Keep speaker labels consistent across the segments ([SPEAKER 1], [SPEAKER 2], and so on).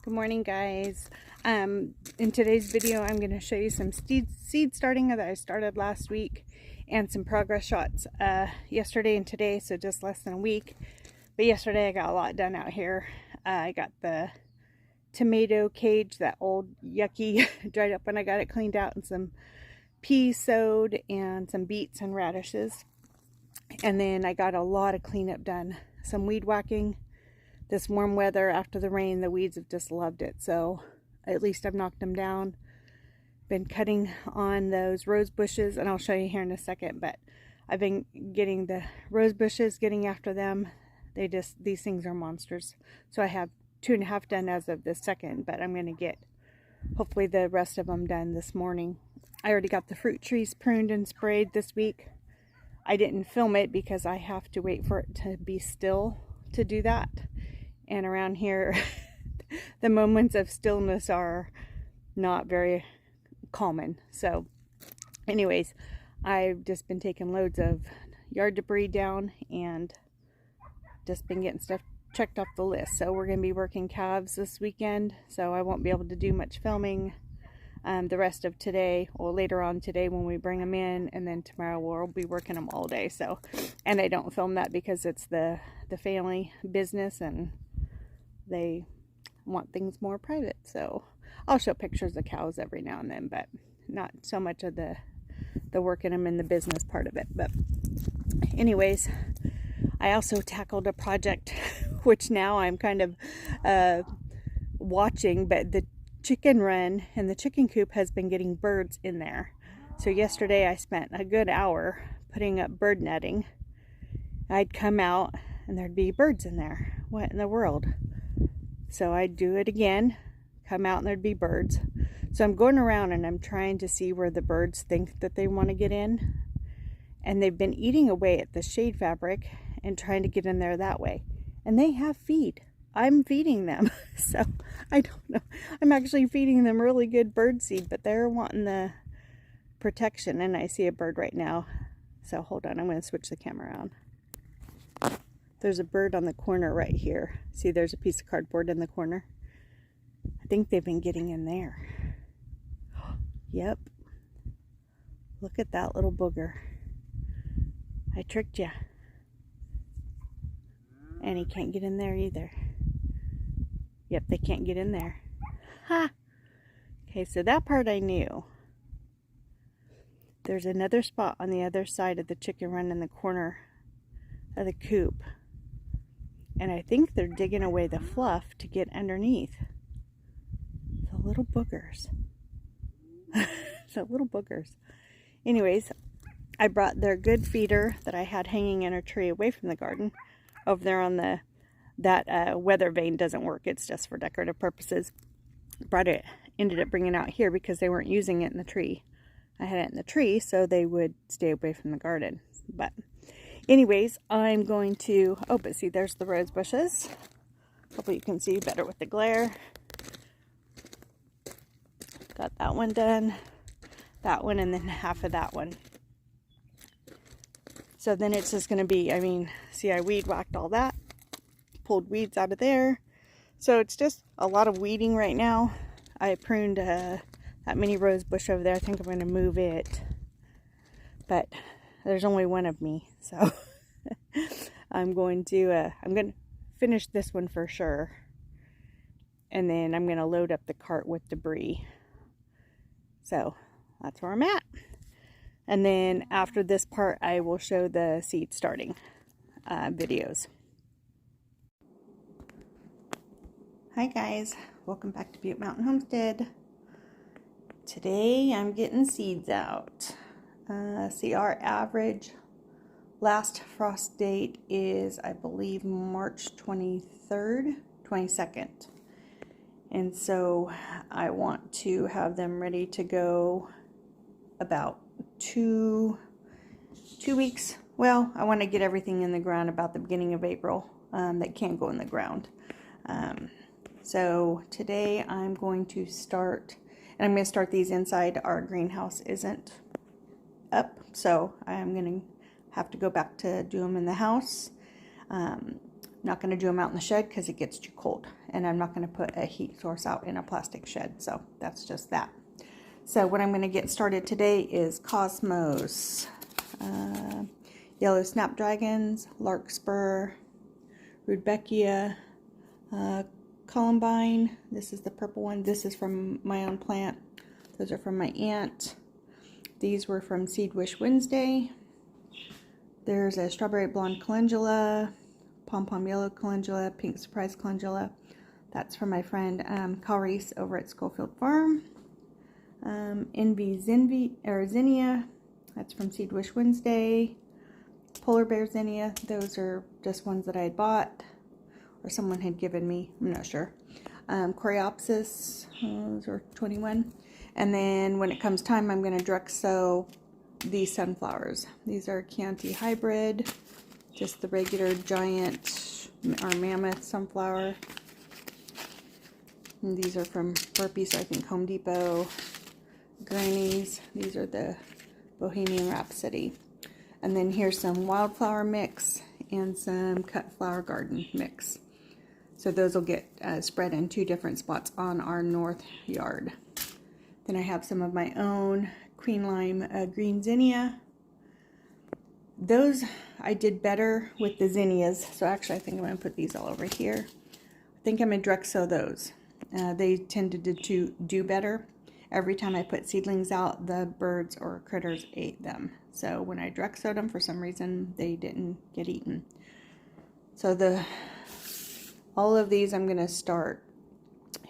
[SPEAKER 1] Good morning, guys. In today's video, I'm going to show you some seed starting that I started last week and some progress shots yesterday and today, so just less than a week. But yesterday I got a lot done out here. I got the tomato cage, that old yucky dried up when I got it cleaned out, and some peas sowed and some beets and radishes. And then I got a lot of cleanup done, some weed whacking. This warm weather after the rain, the weeds have just loved it, so at least I've knocked them down. Been cutting on those rose bushes, and I'll show you here in a second, but I've been getting the rose bushes, getting after them. These things are monsters. So I have 2.5 done as of the second, but I'm going to get hopefully the rest of them done this morning. I already got the fruit trees pruned and sprayed this week. I didn't film it because I have to wait for it to be still to do that. And around here, the moments of stillness are not very common. So anyways, I've just been taking loads of yard debris down and just been getting stuff checked off the list. So we're going to be working calves this weekend, so I won't be able to do much filming the rest of today, or later on today when we bring them in, and then tomorrow we'll be working them all day. So, and I don't film that because it's the family business and they want things more private. So I'll show pictures of cows every now and then, but not so much of the working them in the business part of it. But anyways, I also tackled a project which now I'm kind of watching, but the chicken run and the chicken coop has been getting birds in there. So yesterday I spent a good hour putting up bird netting. I'd come out and there'd be birds in there. What in the world? So I'd do it again, come out and there'd be birds. So I'm going around and I'm trying to see where the birds think that they want to get in. And they've been eating away at the shade fabric and trying to get in there that way. And they have feed. I'm feeding them. So I don't know. I'm actually feeding them really good bird seed, but they're wanting the protection. And I see a bird right now. So hold on, I'm going to switch the camera on. There's a bird on the corner right here. See, there's a piece of cardboard in the corner. I think they've been getting in there. Yep. Look at that little booger. I tricked you. And he can't get in there either. Yep, they can't get in there. Ha! Okay, so that part I knew. There's another spot on the other side of the chicken run in the corner of the coop. And I think they're digging away the fluff to get underneath. The little boogers. The little boogers. Anyways, I brought their good feeder that I had hanging in a tree away from the garden. Over there on that weather vane doesn't work. It's just for decorative purposes. Brought it, ended up bringing it out here because they weren't using it in the tree. I had it in the tree so they would stay away from the garden. But anyways, I'm going to, oh, but see, there's the rose bushes. Hopefully you can see better with the glare. Got that one done, that one, and then half of that one. So then it's just going to be, I mean, see, I weed whacked all that, pulled weeds out of there. So it's just a lot of weeding right now. I pruned that mini rose bush over there. I think I'm going to move it, but there's only one of me, so I'm going to finish this one for sure, and then I'm going to load up the cart with debris. So that's where I'm at. And then after this part, I will show the seed starting videos. Hi guys, welcome back to Butte Mountain Homestead. Today I'm getting seeds out. See, our average last frost date is, I believe, March 23rd, 22nd. And so I want to have them ready to go about two weeks. Well, I want to get everything in the ground about the beginning of April that can go in the ground. So today I'm going to start, and I'm going to start these inside. Our greenhouse isn't up, so I'm going to have to go back to do them in the house. Not going to do them out in the shed because it gets too cold, and I'm not going to put a heat source out in a plastic shed. So that's just that. So what I'm going to get started today is Cosmos, Yellow Snapdragons, Larkspur, Rudbeckia, Columbine. This is the purple one. This is from my own plant. Those are from my aunt. These were from Seed Wish Wednesday. There's a Strawberry Blonde Calendula, Pom Pom Yellow Calendula, Pink Surprise Calendula. That's from my friend Kyle Reese over at Schofield Farm. Envy Zinnia, that's from Seed Wish Wednesday. Polar Bear Zinnia, those are just ones that I had bought or someone had given me, I'm not sure. Coreopsis, those are 21. And then when it comes time, I'm going to direct sow these sunflowers. These are Chianti Hybrid, just the regular giant or mammoth sunflower. And these are from Burpees, I think Home Depot. Grannies, these are the Bohemian Rhapsody. And then here's some wildflower mix and some cut flower garden mix. So those will get spread in 2 different spots on our north yard. Then I have some of my own Queen Lime green zinnia. Those I did better with the zinnias. So actually I think I'm going to put these all over here. I think I'm going to direct sow those. They tended to do better. Every time I put seedlings out, the birds or critters ate them. So when I direct sowed them, for some reason, they didn't get eaten. So all of these I'm going to start,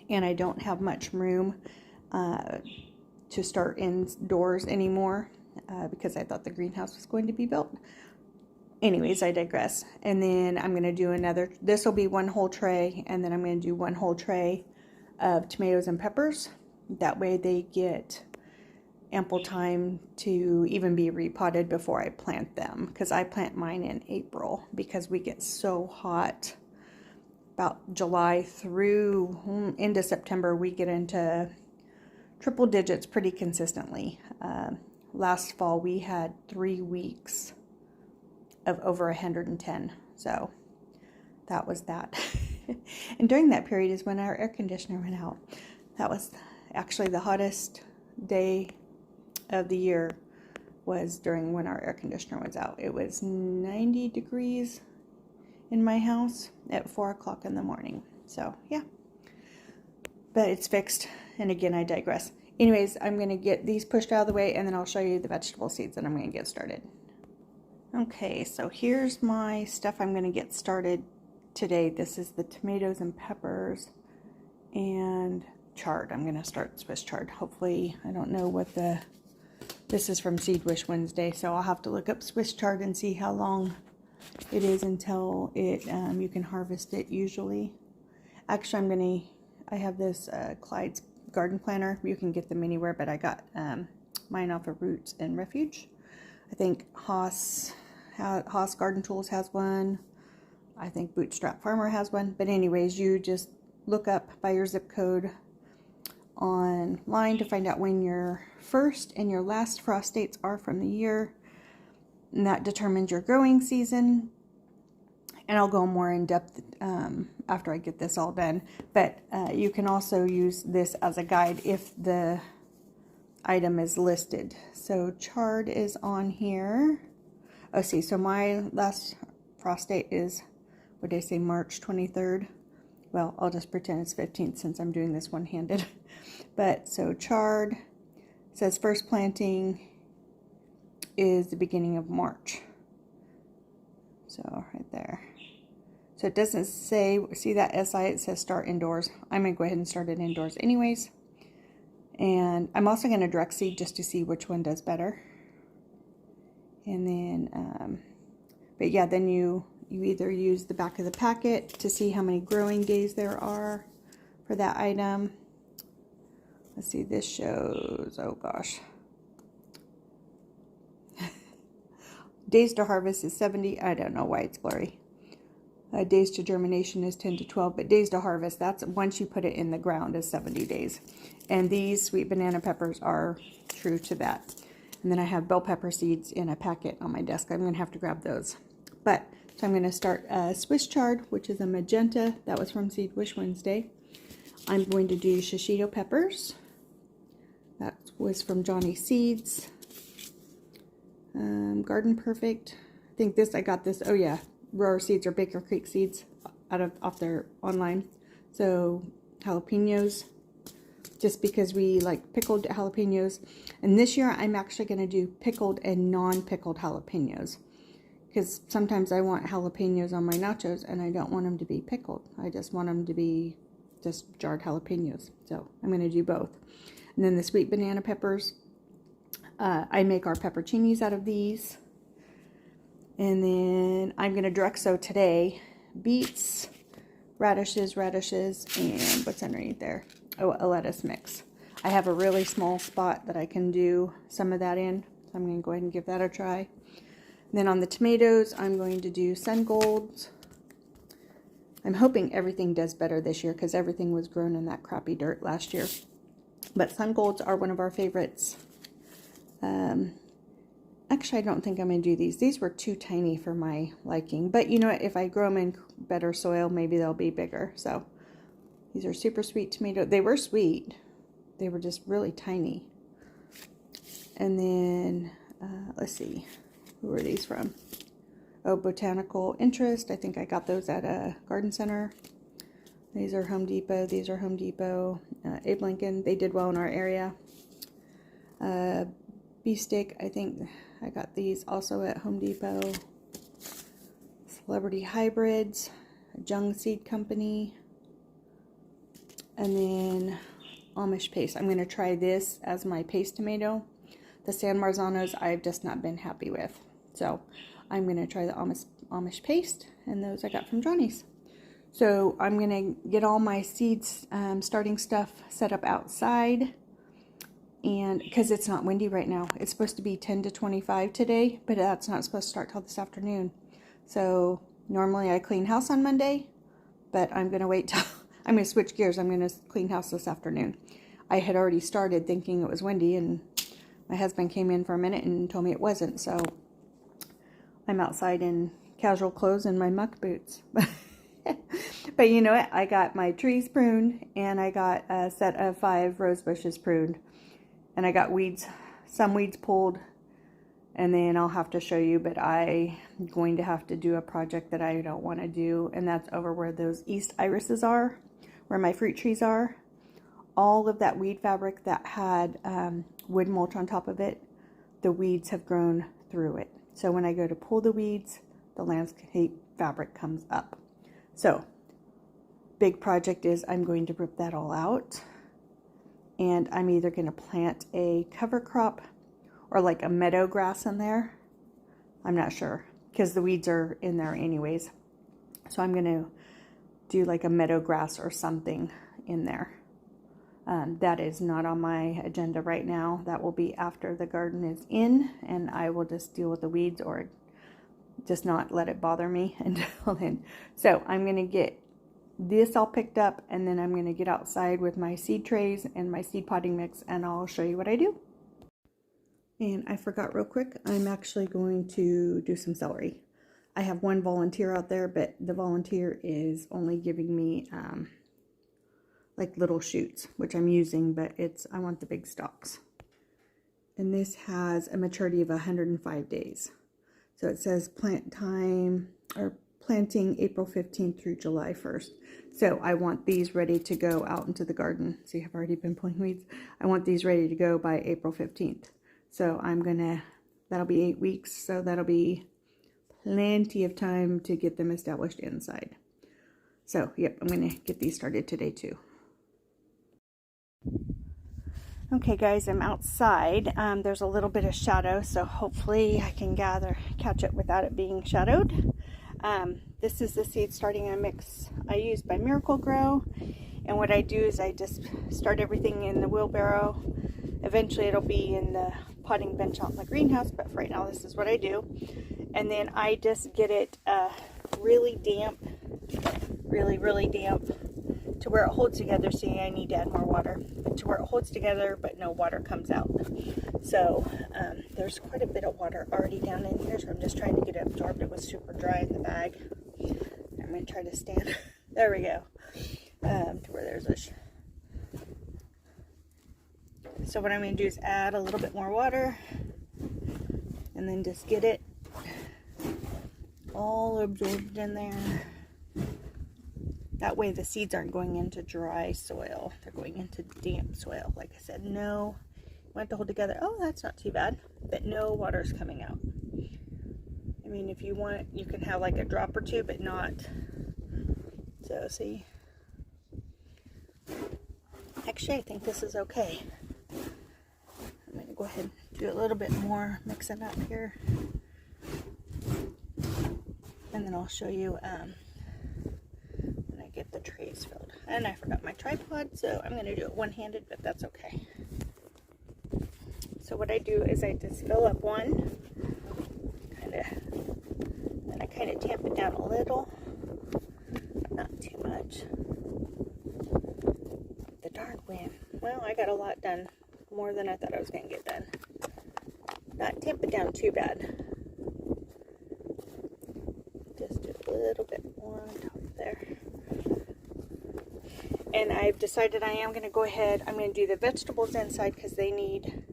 [SPEAKER 1] and I don't have much room to start indoors anymore because I thought the greenhouse was going to be built. Anyways, I digress. And then I'm going to do another, this will be 1 whole tray, and then I'm going to do 1 whole tray of tomatoes and peppers. That way they get ample time to even be repotted before I plant them, because I plant mine in April because we get so hot. About July through into September, we get into triple digits pretty consistently. Last fall we had 3 weeks of over 110, so that was that. And during that period is when our air conditioner went out. That was actually the hottest day of the year, was during when our air conditioner was out. It was 90 degrees in my house at 4 o'clock in the morning. So yeah, but it's fixed. And again, I digress. Anyways, I'm going to get these pushed out of the way, and then I'll show you the vegetable seeds that I'm going to get started. Okay, so here's my stuff I'm going to get started today. This is the tomatoes and peppers and chard. I'm going to start Swiss chard. Hopefully, I don't know what this is from Seed Wish Wednesday, so I'll have to look up Swiss chard and see how long it is until it you can harvest it usually. Actually, I have this Clyde's garden planner. You can get them anywhere, but I got mine off of Roots and Refuge. I think Haas Garden Tools has one. I think Bootstrap Farmer has one. But anyways, you just look up by your zip code online to find out when your first and your last frost dates are from the year, and that determines your growing season. And I'll go more in depth after I get this all done, but you can also use this as a guide if the item is listed. So chard is on here. Oh, see, so my last frost date is, what did I say, March 23rd? Well, I'll just pretend it's 15th since I'm doing this one-handed. But so chard says first planting is the beginning of March. So right there. So it doesn't say, see that SI, it says start indoors. I'm going to go ahead and start it indoors anyways. And I'm also going to direct seed just to see which one does better. And then, but yeah, then you either use the back of the packet to see how many growing days there are for that item. Let's see, this shows, oh gosh. Days to harvest is 70. I don't know why it's blurry. Days to germination is 10 to 12, but days to harvest, that's once you put it in the ground, is 70 days. And these sweet banana peppers are true to that. And then I have bell pepper seeds in a packet on my desk. I'm going to have to grab those. But So I'm going to start Swiss chard, which is a magenta. That was from Seed Wish Wednesday. I'm going to do shishito peppers. That was from Johnny Seeds. Garden Perfect. I think I got this, oh yeah, Roar Seeds or Baker Creek Seeds off their online. So jalapenos, just because we like pickled jalapenos. And this year I'm actually going to do pickled and non-pickled jalapenos. Because sometimes I want jalapenos on my nachos and I don't want them to be pickled. I just want them to be just jarred jalapenos. So I'm going to do both. And then the sweet banana peppers. I make our pepperoncinis out of these. And then I'm going to direct sow today beets, radishes, and what's underneath there? Oh, a lettuce mix. I have a really small spot that I can do some of that in. So I'm going to go ahead and give that a try. And then on the tomatoes, I'm going to do Sun Golds. I'm hoping everything does better this year because everything was grown in that crappy dirt last year. But Sun Golds are one of our favorites. Actually, I don't think I'm going to do these. These were too tiny for my liking. But you know what? If I grow them in better soil, maybe they'll be bigger. So these are super sweet tomato. They were sweet. They were just really tiny. And then, let's see. Who are these from? Oh, Botanical Interest. I think I got those at a garden center. These are Home Depot. These are Home Depot. Abe Lincoln. They did well in our area. Beefsteak, I think I got these also at Home Depot. Celebrity Hybrids, Jung Seed Company. And then Amish Paste. I'm going to try this as my paste tomato. The San Marzanos I've just not been happy with. So I'm going to try the Amish Paste, and those I got from Johnny's. So I'm going to get all my seeds starting stuff set up outside. And because it's not windy right now, it's supposed to be 10 to 25 today, but that's not supposed to start till this afternoon. So normally I clean house on Monday, but I'm going to wait till, I'm going to switch gears. I'm going to clean house this afternoon. I had already started thinking it was windy, and my husband came in for a minute and told me it wasn't. So I'm outside in casual clothes and my muck boots. But you know what? I got my trees pruned, and I got a set of 5 rose bushes pruned. And I got some weeds pulled, and then I'll have to show you, but I'm going to have to do a project that I don't want to do, and that's over where those East irises are, where my fruit trees are. All of that weed fabric that had wood mulch on top of it, the weeds have grown through it. So when I go to pull the weeds, the landscape fabric comes up. So, big project is I'm going to rip that all out. And I'm either going to plant a cover crop or like a meadow grass in there. I'm not sure because the weeds are in there anyways. So I'm going to do like a meadow grass or something in there. That is not on my agenda right now. That will be after the garden is in, and I will just deal with the weeds or just not let it bother me until then. So I'm going to get this all picked up, and then I'm going to get outside with my seed trays and my seed potting mix, and I'll show you what I do. And I forgot real quick, I'm actually going to do some celery. I have one volunteer out there, but the volunteer is only giving me like little shoots, which I'm using, but I want the big stalks. And this has a maturity of 105 days. So it says plant time, or planting April 15th through July 1st. So I want these ready to go out into the garden. See, I've already been pulling weeds. I want these ready to go by April 15th. So that'll be 8 weeks. So that'll be plenty of time to get them established inside. So, yep, I'm going to get these started today too. Okay guys, I'm outside. There's a little bit of shadow, so hopefully I can catch it without it being shadowed. This is the seed starting a mix I use by Miracle-Gro, and what I do is I just start everything in the wheelbarrow. Eventually it'll be in the potting bench out in the greenhouse, but for right now this is what I do. And then I just get it really damp, really damp, to where it holds together. See, I need to add more water, but to where it holds together but no water comes out. So there's quite a bit of water already down in here, so I'm just trying to get it absorbed. It was super dry in the bag. I'm going to try to stand. There we go. To where there's a... So what I'm going to do is add a little bit more water and then just get it all absorbed in there. That way the seeds aren't going into dry soil. They're going into damp soil. Like I said, no, you want to hold together. Oh, that's not too bad. But no water's coming out. I mean, if you want, you can have like a drop or two, but not. So see. Actually, I think this is okay. I'm going to go ahead and do a little bit more, mix it up here. And then I'll show you when I get the trays filled. And I forgot my tripod, so I'm going to do it one-handed, but that's okay. So what I do is I just fill up one, then I kind of tamp it down a little, but not too much. The darn wind. Well, I got a lot done, more than I thought I was going to get done. Not tamp it down too bad. Just do a little bit more on top there. And I've decided I am going to go ahead, I'm going to do the vegetables inside because they need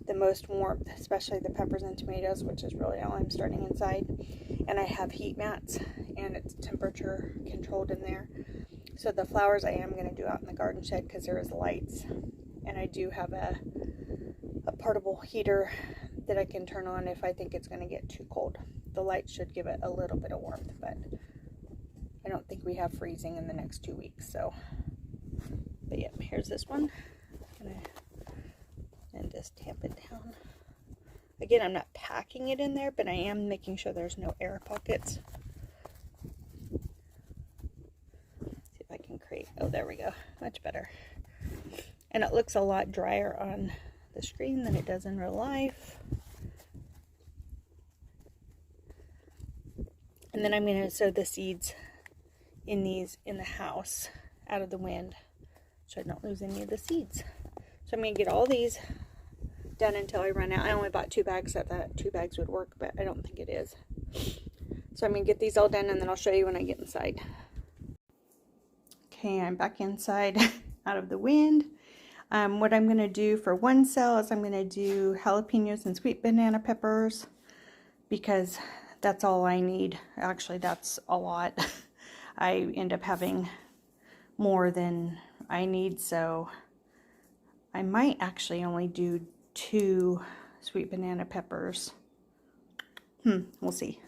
[SPEAKER 1] the most warmth, especially the peppers and tomatoes, which is really all I'm starting inside. And I have heat mats and it's temperature controlled in there. So the flowers I am going to do out in the garden shed because there is lights. And I do have a portable heater that I can turn on if I think it's going to get too cold. The light should give it a little bit of warmth, but I don't think we have freezing in the next 2 weeks. So, but yeah, here's this one. And just tamp it down. Again, I'm not packing it in there, but I am making sure there's no air pockets. See if I can create, oh, there we go, much better. And it looks a lot drier on the screen than it does in real life. And then I'm going to sow the seeds in these in the house out of the wind so I don't lose any of the seeds. So I'm going to get all these done until I run out. I only bought 2 bags. I thought 2 bags would work, but I don't think it is. So I'm going to get these all done and then I'll show you when I get inside. Okay, I'm back inside out of the wind. What I'm going to do for one cell is I'm going to do jalapenos and sweet banana peppers because that's all I need. Actually, that's a lot. I end up having more than I need, so I might actually only do 2 sweet banana peppers. We'll see.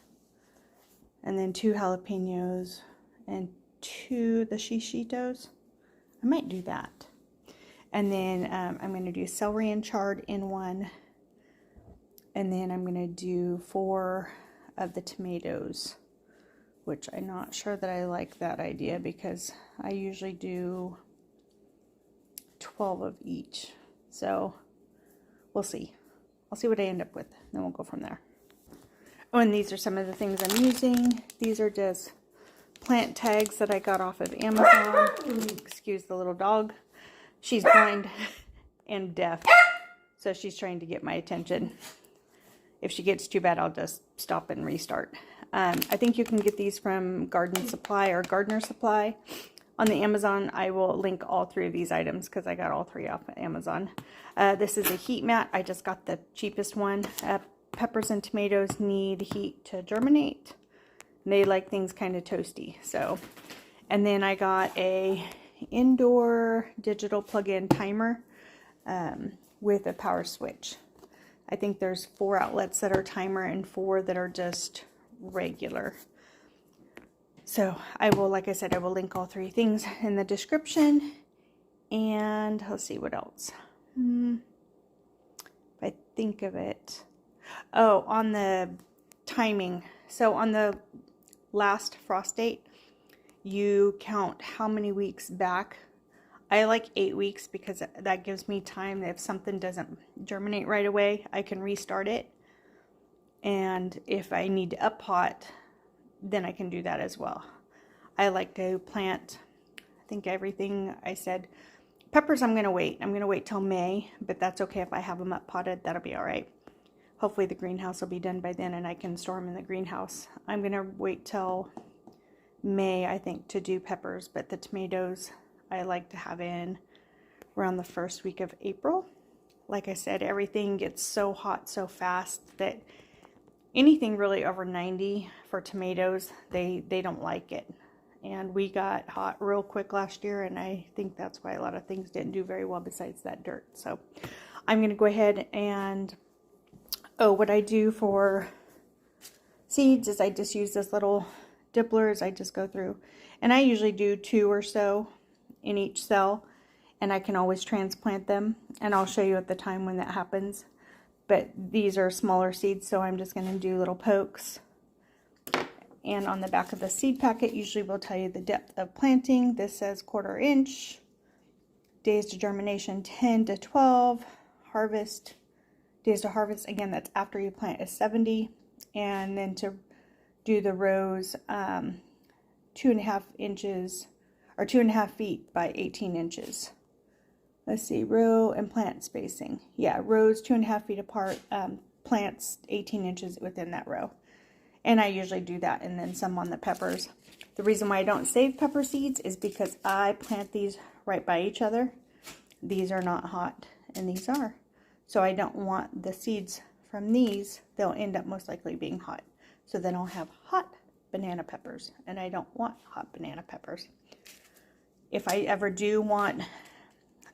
[SPEAKER 1] And then 2 jalapenos and 2 the shishitos. I might do that. And then I'm going to do celery and chard in one. And then I'm going to do 4 of the tomatoes, which I'm not sure that I like that idea because I usually do 12 of each. So we'll see. I'll see what I end up with. Then we'll go from there. Oh, and these are some of the things I'm using. These are just plant tags that I got off of Amazon. Excuse the little dog. She's blind and deaf, so she's trying to get my attention. If she gets too bad, I'll just stop and restart. I think you can get these from Garden Supply or Gardener Supply. On the Amazon, I will link all 3 of these items because I got all 3 off of Amazon. This is a heat mat. I just got the cheapest one. Peppers and tomatoes need heat to germinate. They like things kind of toasty. So, and then I got a indoor digital plug-in timer with a power switch. I think there's 4 outlets that are timer and 4 that are just regular. So I will, like I said, I will link all 3 things in the description. And let's see what else. If I think of it. Oh, on the timing. So on the last frost date, you count how many weeks back. I like 8 weeks because that gives me time that if something doesn't germinate right away, I can restart it. And if I need to up pot, then I can do that as well. I like to plant think everything I said. Peppers, I'm going to wait. I'm going to wait till May, but that's okay if I have them up potted. That'll be all right. Hopefully the greenhouse will be done by then and I can store them in the greenhouse. I'm going to wait till May, I think, to do peppers, but the tomatoes I like to have in around the first week of April. Like I said, everything gets so hot so fast that anything really over 90 for tomatoes, they don't like it. And we got hot real quick last year, and I think that's why a lot of things didn't do very well besides that dirt. So I'm going to go ahead and, what I do for seeds is I just use this little dipplers. I just go through, and I usually do 2 or so in each cell, and I can always transplant them, and I'll show you at the time when that happens. But these are smaller seeds, so I'm just going to do little pokes. And on the back of the seed packet usually will tell you the depth of planting. This says 1/4 inch, days to germination 10 to 12, harvest, days to harvest, again that's after you plant, is 70, and then to do the rows 2.5 inches or 2.5 feet by 18 inches. Let's see, row and plant spacing. Yeah, rows 2.5 feet apart, plants 18 inches within that row. And I usually do that, and then some on the peppers. The reason why I don't save pepper seeds is because I plant these right by each other. These are not hot, and these are. So I don't want the seeds from these, they'll end up most likely being hot. So then I'll have hot banana peppers, and I don't want hot banana peppers. If I ever do want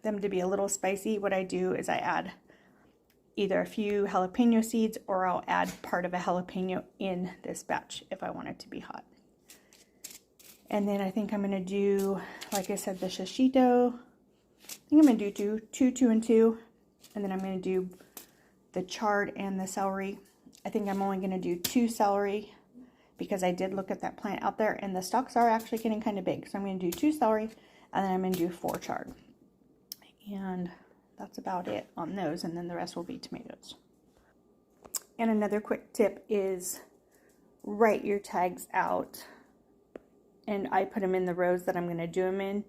[SPEAKER 1] them to be a little spicy, what I do is I add either a few jalapeno seeds, or I'll add part of a jalapeno in this batch if I want it to be hot. And then I think I'm going to do, like I said, the shishito. I think I'm going to do two and two. And then I'm going to do the chard and the celery. I think I'm only going to do 2 celery because I did look at that plant out there and the stalks are actually getting kind of big. So I'm going to do 2 celery, and then I'm going to do 4 chard. And that's about it on those, and then the rest will be tomatoes. And another quick tip is write your tags out, and I put them in the rows that I'm going to do them in,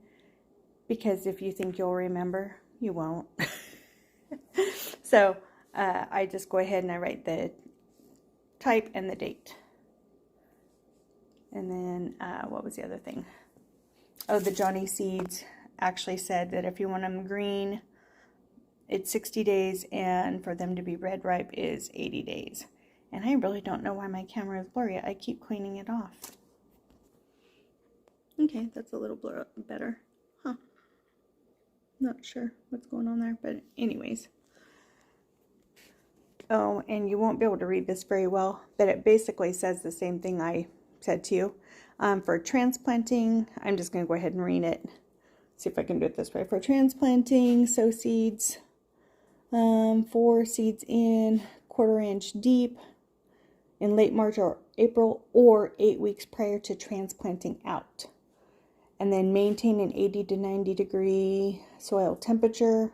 [SPEAKER 1] because if you think you'll remember, you won't. So I just go ahead and I write the type and the date. And then what was the other thing? Oh, the Johnny Seeds actually said that if you want them green, it's 60 days, and for them to be red ripe is 80 days. And I really don't know why my camera is blurry. I keep cleaning it off. Okay, that's a little better. Huh. Not sure what's going on there, but anyways. Oh, and you won't be able to read this very well, but it basically says the same thing I said to you. For transplanting, I'm just going to go ahead and read it. See if I can do it this way. For transplanting, sow seeds 4 seeds in, 1/4 inch deep in late March or April, or 8 weeks prior to transplanting out. And then maintain an 80 to 90 degree soil temperature.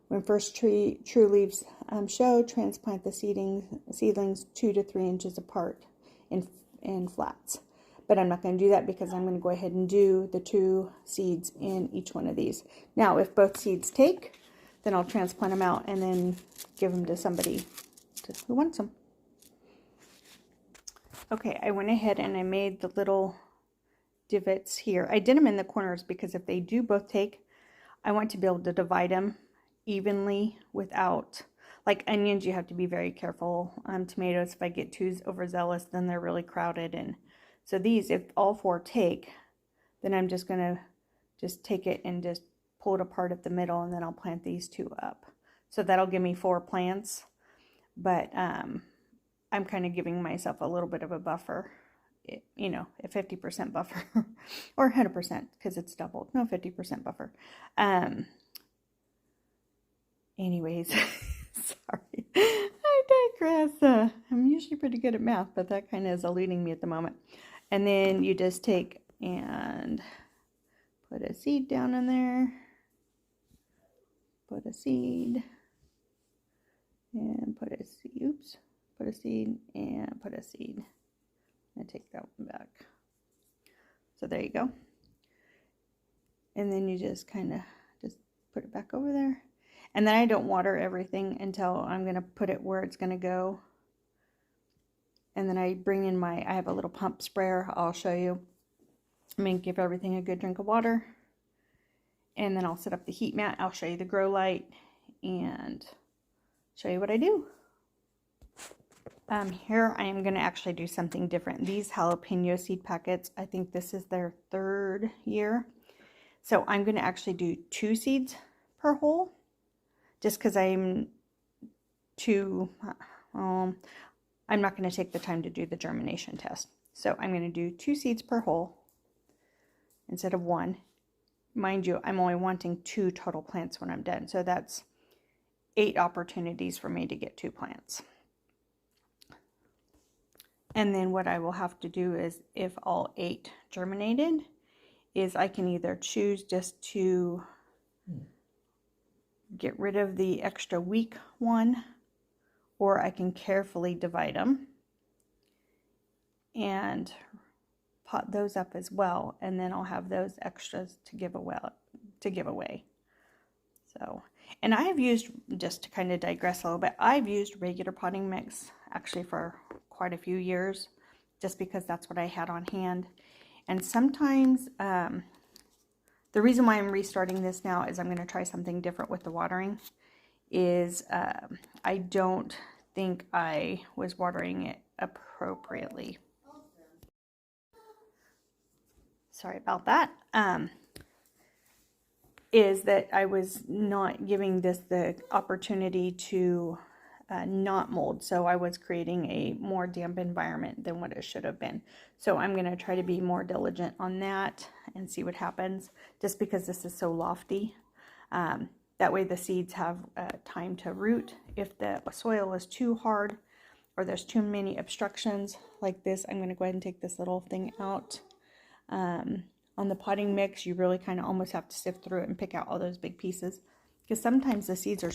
[SPEAKER 1] When first true leaves show, transplant the seedlings 2 to 3 inches apart in flats. But I'm not going to do that because I'm going to go ahead and do the 2 seeds in each one of these. Now, if both seeds take, then I'll transplant them out and then give them to somebody who wants them. Okay, I went ahead and I made the little divots here. I did them in the corners because if they do both take, I want to be able to divide them evenly without, like onions, you have to be very careful. Tomatoes, if I get too overzealous, then they're really crowded. And so these, if all 4 take, then I'm just going to just take it and just pull it apart at the middle, and then I'll plant these 2 up. So that'll give me 4 plants, but I'm kind of giving myself a little bit of a buffer, you know, a 50% buffer or 100% because it's doubled. No, 50% buffer. Anyways, sorry, I digress. I'm usually pretty good at math, but that kind of is eluding me at the moment. And then you just take and put a seed down in there, put a seed, and put a seed, oops, put a seed, and put a seed. And take that one back. So there you go. And then you just kind of just put it back over there. And then I don't water everything until I'm going to put it where it's going to go. And then I bring in I have a little pump sprayer. I'll show you. I'm going to give everything a good drink of water. And then I'll set up the heat mat. I'll show you the grow light and show you what I do. Here I am going to actually do something different. These jalapeno seed packets, I think this is their 3rd year. So I'm going to actually do 2 seeds per hole, just because I'm not going to take the time to do the germination test. So I'm going to do 2 seeds per hole instead of 1. Mind you, I'm only wanting 2 total plants when I'm done. So that's 8 opportunities for me to get 2 plants. And then what I will have to do is, if all 8 germinated, is I can either choose just to get rid of the extra weak one, or I can carefully divide them and pot those up as well, and then I'll have those extras to give away. So, and I've used, just to kind of digress a little bit, I've used regular potting mix actually for quite a few years, just because that's what I had on hand. And sometimes the reason why I'm restarting this now is I'm going to try something different with the watering. Is I don't think I was watering it appropriately. Sorry about that. Is that I was not giving this the opportunity to not mold. So I was creating a more damp environment than what it should have been. So I'm going to try to be more diligent on that and see what happens, just because this is so lofty. That way the seeds have time to root. If the soil is too hard or there's too many obstructions like this, I'm going to go ahead and take this little thing out. On the potting mix, you really kind of almost have to sift through it and pick out all those big pieces, because sometimes the seeds are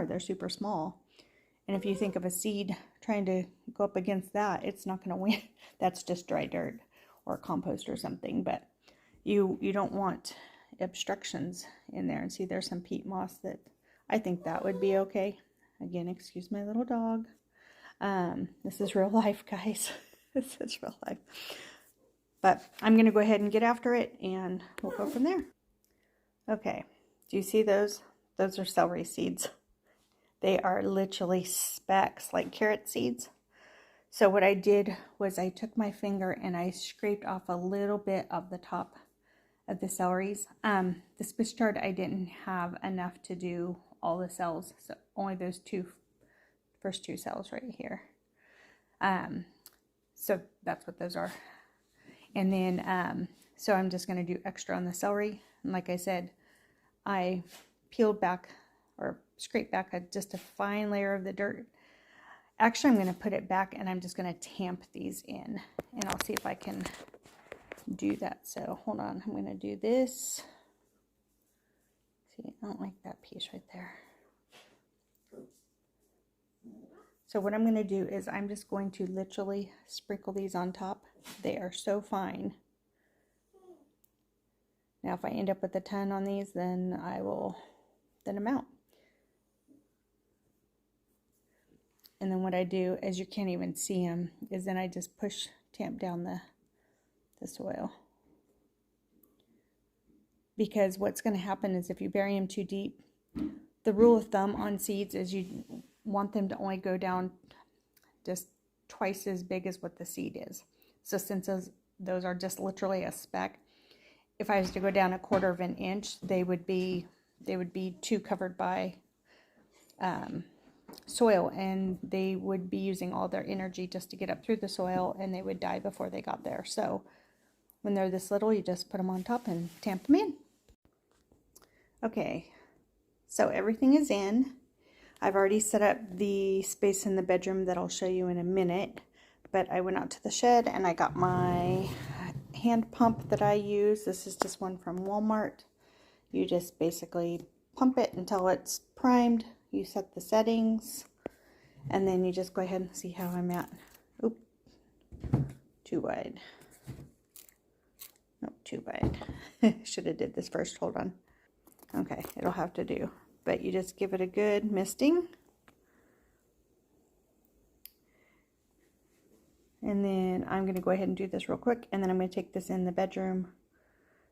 [SPEAKER 1] they're super small. And if you think of a seed trying to go up against that, it's not going to win. That's just dry dirt or compost or something. But you don't want obstructions in there. And see, there's some peat moss that I think that would be okay. Again, excuse my little dog. This is real life, guys. This is real life. But I'm going to go ahead and get after it, and we'll go from there. Okay, do you see those? Those are celery seeds. They are literally specks, like carrot seeds. So what I did was I took my finger and I scraped off a little bit of the top of the celeries. The Swiss chard, I didn't have enough to do all the cells, so only those first two cells right here. So that's what those are. And then, so I'm just going to do extra on the celery. And like I said, I peeled back or scraped back just a fine layer of the dirt. Actually, I'm going to put it back and I'm just going to tamp these in. And I'll see if I can do that. So hold on, I'm going to do this. See, I don't like that piece right there. So what I'm going to do is I'm just going to literally sprinkle these on top. They are so fine. Now if I end up with a ton on these, then I will thin them out. And then what I do, as you can't even see them, is then I just tamp down the soil. Because what's going to happen is if you bury them too deep, the rule of thumb on seeds is you want them to only go down just twice as big as what the seed is. So since those are just literally a speck, if I was to go down 1/4 of an inch, they would be too covered by soil, and they would be using all their energy just to get up through the soil, and they would die before they got there. So when they're this little, you just put them on top and tamp them in. Okay, so everything is in. I've already set up the space in the bedroom that I'll show you in a minute, but I went out to the shed and I got my hand pump that I use. This is just one from Walmart. You just basically pump it until it's primed. You set the settings, and then you just go ahead and see how I'm at. Oop, too wide. Nope, to, but should have did this first. Hold on. Okay, it'll have to do. But you just give it a good misting. And then I'm going to go ahead and do this real quick. And then I'm going to take this in the bedroom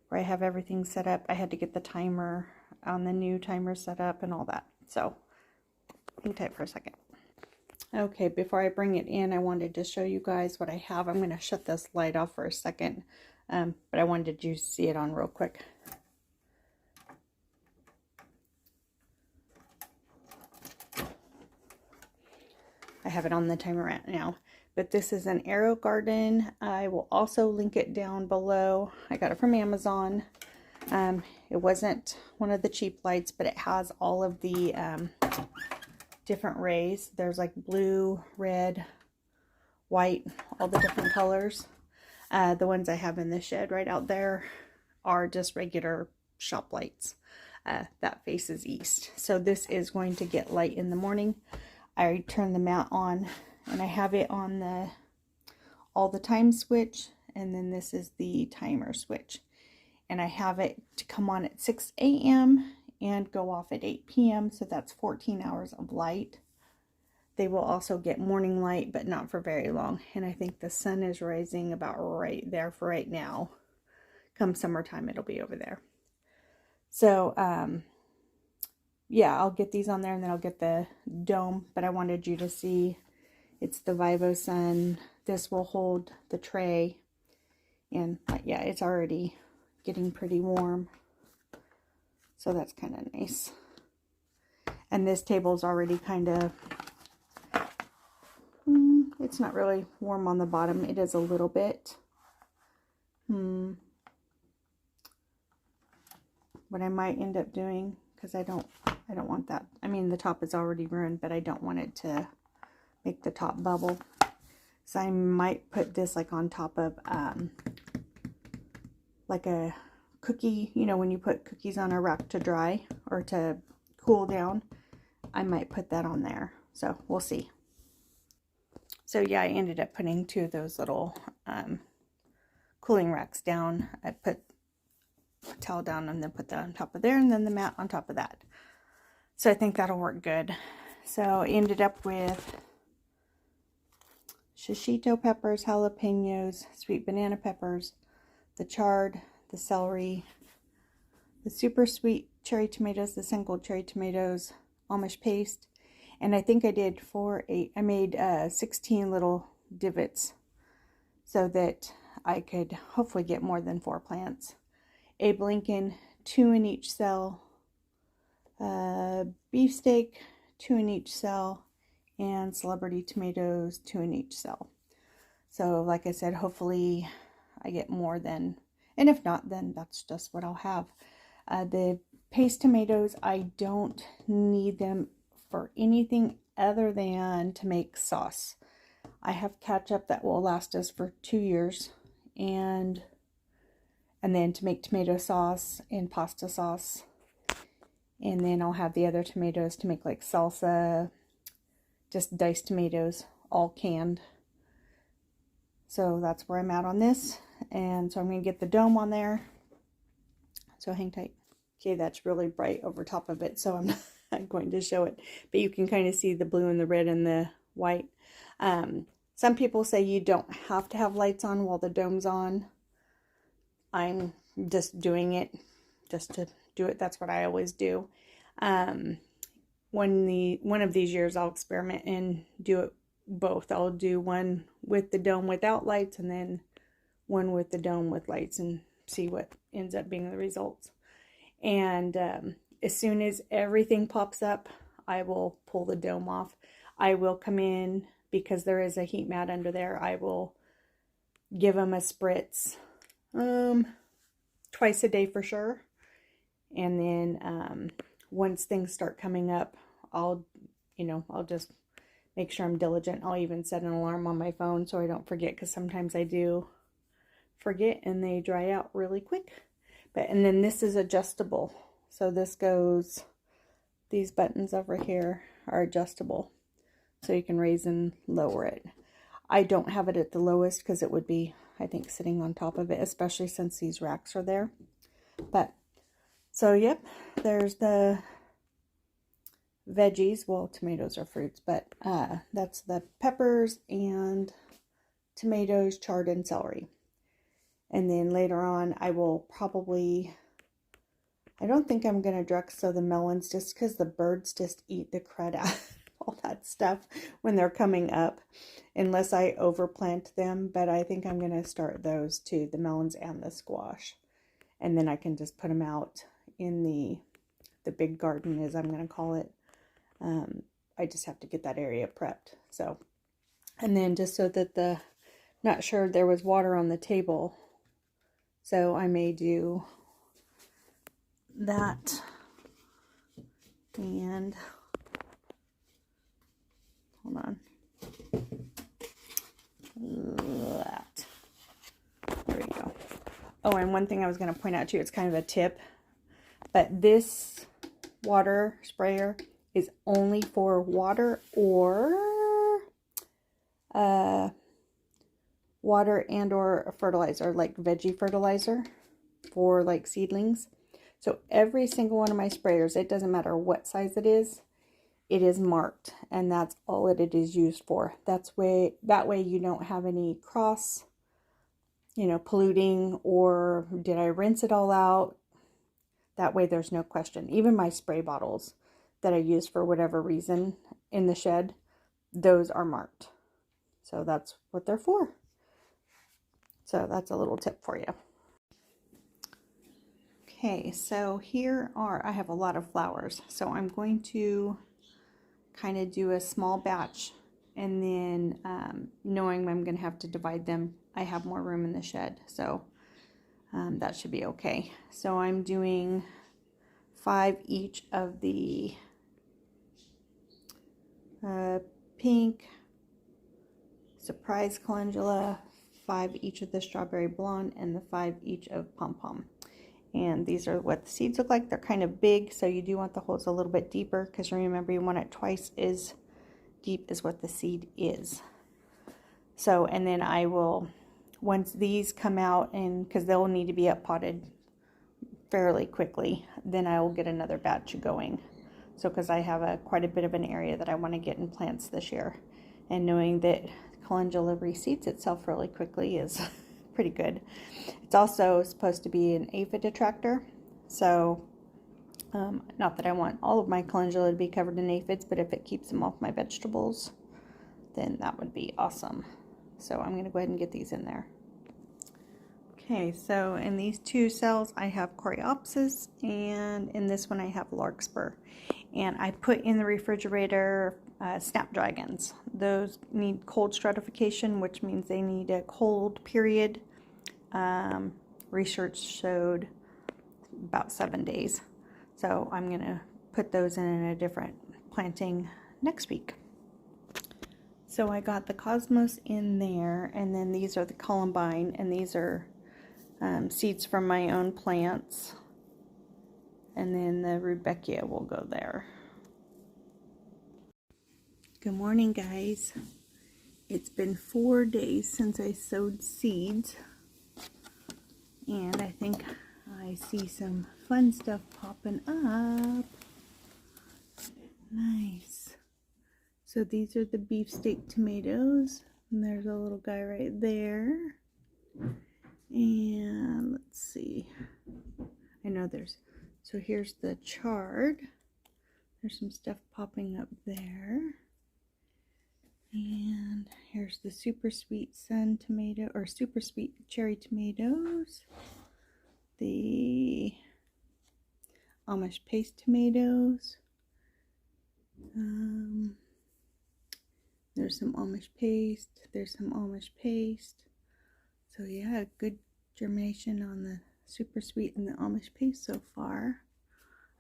[SPEAKER 1] where I have everything set up. I had to get the timer on the new timer set up and all that. So hang tight for a second. Okay, before I bring it in, I wanted to show you guys what I have. I'm going to shut this light off for a second. But I wanted you to see it on real quick. I have it on the timer right now. But this is an AeroGarden. I will also link it down below. I got it from Amazon. It wasn't one of the cheap lights, but it has all of the different rays. There's like blue, red, white, all the different colors. The ones I have in the shed right out there are just regular shop lights that faces east. So this is going to get light in the morning. I turn the mat on, and I have it on the all the time switch, and then this is the timer switch. And I have it to come on at 6 a.m. and go off at 8 p.m. So that's 14 hours of light. They will also get morning light, but not for very long. And I think the sun is rising about right there for right now. Come summertime, it'll be over there. So, yeah, I'll get these on there, and then I'll get the dome. But I wanted you to see it's the VivoSun. This will hold the tray. And yeah, it's already getting pretty warm. So that's kind of nice. And this table's already kind of, it's not really warm on the bottom. It is a little bit. What I might end up doing, because I don't want that. I mean, the top is already ruined, but I don't want it to make the top bubble. So I might put this like on top of like a cookie, you know, when you put cookies on a rack to dry or to cool down, I might put that on there. So we'll see. So yeah, I ended up putting two of those little cooling racks down. I put a towel down and then put that on top of there, and then the mat on top of that. So I think that'll work good. So I ended up with shishito peppers, jalapenos, sweet banana peppers, the chard, the celery, the super sweet cherry tomatoes, the single cherry tomatoes, Amish paste, and I think I did I made 16 little divots so that I could hopefully get more than 4 plants. Abe Lincoln, 2 in each cell, beefsteak, 2 in each cell, and celebrity tomatoes, 2 in each cell. So like I said, hopefully I get more than, and if not, then that's just what I'll have. The paste tomatoes, I don't need them for anything other than to make sauce. I have ketchup that will last us for 2 years, and then to make tomato sauce and pasta sauce. And then I'll have the other tomatoes to make like salsa, just diced tomatoes, all canned. So that's where I'm at on this. And so I'm going to get the dome on there. So hang tight. Okay, that's really bright over top of it, so I'm not going to show it. But you can kind of see the blue and the red and the white. Some people say you don't have to have lights on while the dome's on. I'm just doing it just to do it. That's what I always do. One of these years I'll experiment and do it both. I'll do one with the dome without lights, and then one with the dome with lights, and see what ends up being the results. And as soon as everything pops up, I will pull the dome off. I will come in, because there is a heat mat under there, I will give them a spritz twice a day for sure. And then once things start coming up, I'll just make sure I'm diligent. I'll even set an alarm on my phone so I don't forget, because sometimes I do forget and they dry out really quick. And then this is adjustable. So this goes, these buttons over here are adjustable. So you can raise and lower it. I don't have it at the lowest because it would be, I think, sitting on top of it, especially since these racks are there. But, so yep, there's the veggies. Well, tomatoes are fruits, but that's the peppers and tomatoes, chard, and celery. And then later on, I will probably, I don't think I'm going to drexel the melons just because the birds just eat the crud out of all that stuff when they're coming up, unless I overplant them. But I think I'm going to start those too, the melons and the squash. And then I can just put them out in the big garden, as I'm going to call it. I just have to get that area prepped. So, and then just so that not sure there was water on the table. So I may do that. And hold on. That. There we go. Oh, and one thing I was going to point out to you, it's kind of a tip, but this water sprayer is only for water or water and or fertilizer, like veggie fertilizer for like seedlings. So every single one of my sprayers, it doesn't matter what size it is marked, and that's all it is used for. That way you don't have any cross, polluting, or did I rinse it all out? That way there's no question. Even my spray bottles that I use for whatever reason in the shed, those are marked. So that's what they're for. So that's a little tip for you. Okay, so here I have a lot of flowers. So I'm going to kind of do a small batch, and then knowing I'm going to have to divide them, I have more room in the shed. So that should be okay. So I'm doing 5 each of the pink surprise calendula, 5 each of the strawberry blonde, and the 5 each of pom pom. And these are what the seeds look like. They're kind of big, so you do want the holes a little bit deeper, because remember, you want it twice as deep as what the seed is. So, and then I will, once these come out, and because they'll need to be up potted fairly quickly, then I will get another batch going. So, because I have quite a bit of an area that I want to get in plants this year, and knowing that calendula reseeds itself really quickly is pretty good. It's also supposed to be an aphid attractor, so not that I want all of my calendula to be covered in aphids, but if it keeps them off my vegetables, then that would be awesome. So I'm going to go ahead and get these in there. Okay, so in these 2 cells I have Coreopsis, and in this one I have Larkspur. And I put in the refrigerator snapdragons. Those need cold stratification, which means they need a cold period. Research showed about 7 days. So I'm going to put those in a different planting next week. So I got the Cosmos in there, and then these are the Columbine, and these are seeds from my own plants. And then the Rudbeckia will go there. Good morning, guys. It's been 4 days since I sowed seeds, and I think I see some fun stuff popping up. Nice. So these are the beefsteak tomatoes, and there's a little guy right there. And let's see. I know so here's the chard. There's some stuff popping up there. And here's the super sweet sun tomato, or super sweet cherry tomatoes. The Amish paste tomatoes. There's some Amish paste. There's some Amish paste. So yeah, good germination on the super sweet and the Amish paste so far.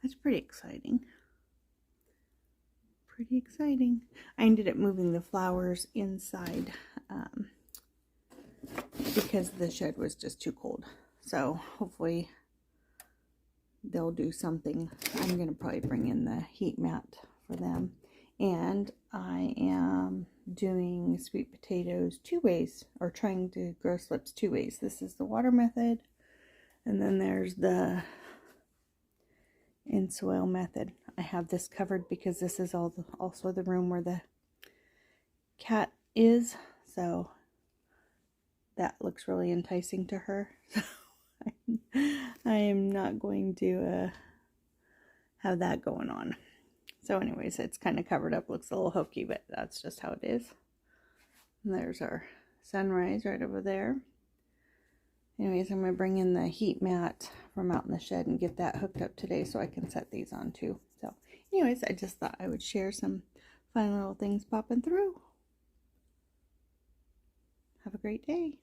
[SPEAKER 1] That's pretty exciting. Pretty exciting. I ended up moving the flowers inside because the shed was just too cold. So hopefully they'll do something. I'm going to probably bring in the heat mat for them. And I am doing sweet potatoes 2 ways, or trying to grow slips 2 ways. This is the water method, and then there's the in soil method. I have this covered because this is also the room where the cat is, so that looks really enticing to her. I am not going to have that going on. So anyways, it's kind of covered up, looks a little hokey, but that's just how it is. And there's our sunrise right over there. Anyways, I'm going to bring in the heat mat from out in the shed and get that hooked up today so I can set these on too. So anyways, I just thought I would share some fun little things popping through. Have a great day.